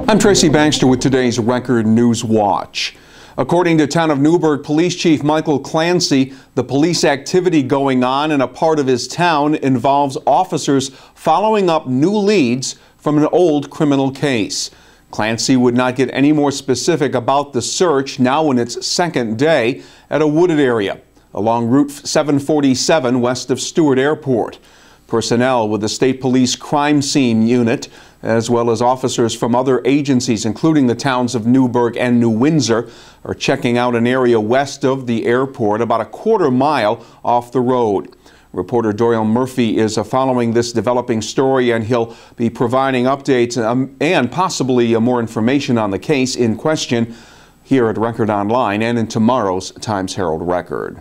I'm Tracy Baxter with today's Record Newswatch. According to Town of Newburgh Police Chief Michael Clancy, the police activity going on in a part of his town involves officers following up new leads from an old criminal case. Clancy would not get any more specific about the search, now in its second day, at a wooded area along Route 747 west of Stewart Airport. Personnel with the State Police Crime Scene Unit, as well as officers from other agencies, including the towns of Newburgh and New Windsor, are checking out an area west of the airport, about a quarter mile off the road. Reporter Doyle Murphy is following this developing story, and he'll be providing updates and possibly more information on the case in question here at Record Online and in tomorrow's Times-Herald Record.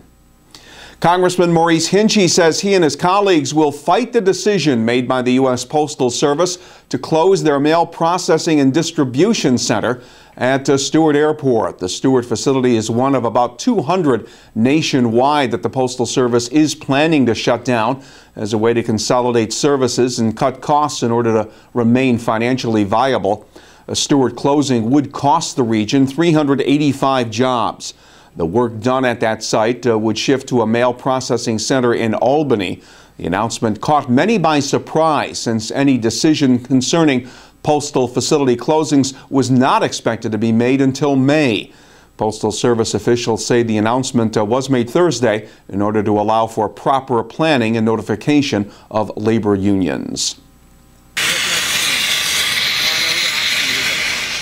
Congressman Maurice Hinchey says he and his colleagues will fight the decision made by the U.S. Postal Service to close their mail processing and distribution center at Stewart Airport. The Stewart facility is one of about 200 nationwide that the Postal Service is planning to shut down as a way to consolidate services and cut costs in order to remain financially viable. A Stewart closing would cost the region 385 jobs. The work done at that site would shift to a mail processing center in Albany. The announcement caught many by surprise, since any decision concerning postal facility closings was not expected to be made until May. Postal Service officials say the announcement was made Thursday in order to allow for proper planning and notification of labor unions.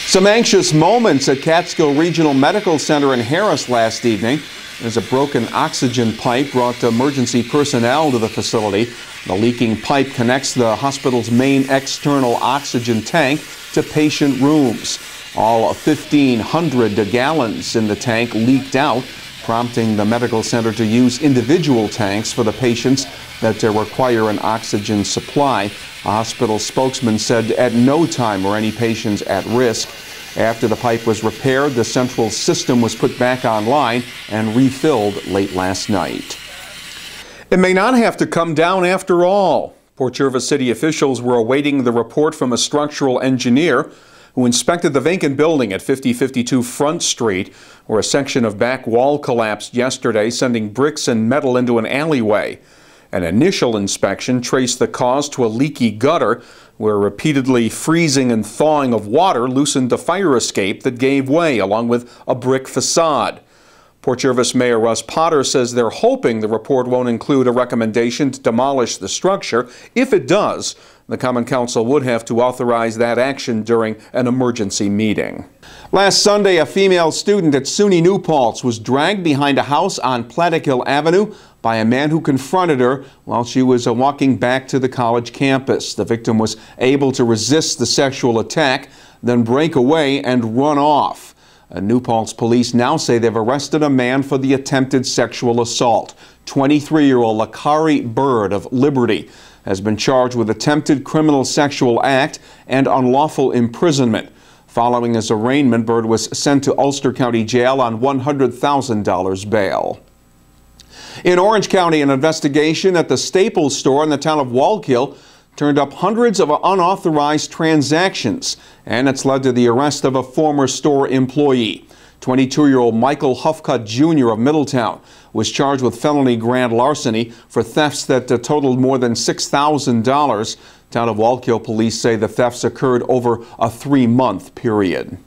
Some anxious moments at Catskill Regional Medical Center in Harris last evening as a broken oxygen pipe brought emergency personnel to the facility. The leaking pipe connects the hospital's main external oxygen tank to patient rooms. All 1,500 gallons in the tank leaked out, prompting the medical center to use individual tanks for the patients that require an oxygen supply. A hospital spokesman said at no time were any patients at risk. After the pipe was repaired, the central system was put back online and refilled late last night. It may not have to come down after all. Port Jervis city officials were awaiting the report from a structural engineer who inspected the vacant building at 5052 Front Street, where a section of back wall collapsed yesterday, sending bricks and metal into an alleyway. An initial inspection traced the cause to a leaky gutter, where repeatedly freezing and thawing of water loosened a fire escape that gave way, along with a brick facade. Port Jervis Mayor Russ Potter says they're hoping the report won't include a recommendation to demolish the structure. If it does, the Common Council would have to authorize that action during an emergency meeting. Last Sunday, a female student at SUNY New Paltz was dragged behind a house on Plattekill Avenue by a man who confronted her while she was walking back to the college campus. The victim was able to resist the sexual attack, then break away and run off. New Paltz police now say they've arrested a man for the attempted sexual assault. 23-year-old Lakari Bird of Liberty has been charged with attempted criminal sexual act and unlawful imprisonment. Following his arraignment, Bird was sent to Ulster County Jail on $100,000 bail. In Orange County, an investigation at the Staples store in the town of Wallkill turned up hundreds of unauthorized transactions, and it's led to the arrest of a former store employee. 22-year-old Michael Huffcutt Jr. of Middletown was charged with felony grand larceny for thefts that totaled more than $6,000. Town of Wallkill police say the thefts occurred over a 3-month period.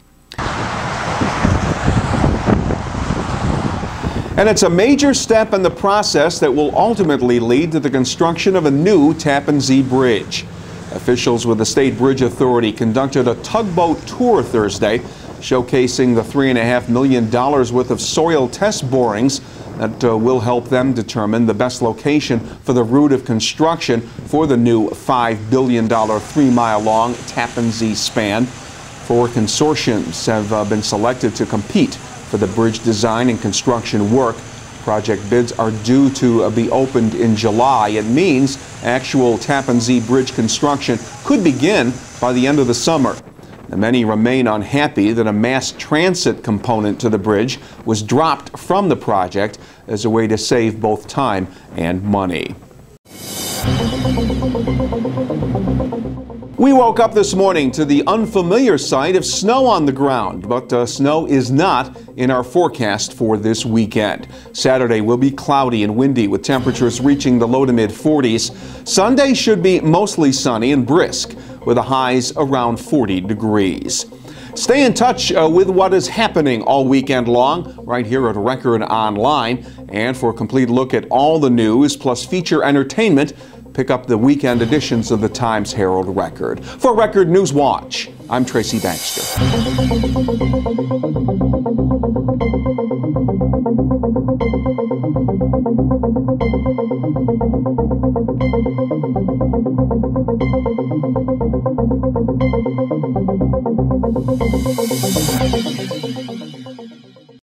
And it's a major step in the process that will ultimately lead to the construction of a new Tappan Zee Bridge. Officials with the State Bridge Authority conducted a tugboat tour Thursday, showcasing the $3.5 million worth of soil test borings that will help them determine the best location for the route of construction for the new $5 billion 3-mile-long Tappan Zee span. 4 consortiums have been selected to compete for the bridge design and construction work. Project bids are due to be opened in July. It means actual Tappan Zee Bridge construction could begin by the end of the summer. Now, many remain unhappy that a mass transit component to the bridge was dropped from the project as a way to save both time and money. We woke up this morning to the unfamiliar sight of snow on the ground, but snow is not in our forecast for this weekend. Saturday will be cloudy and windy with temperatures reaching the low to mid 40s. Sunday should be mostly sunny and brisk with the highs around 40 degrees. Stay in touch with what is happening all weekend long right here at Record Online. And for a complete look at all the news plus feature entertainment, pick up the weekend editions of the Times-Herald Record. For Record Newswatch, I'm Tracy Baxter.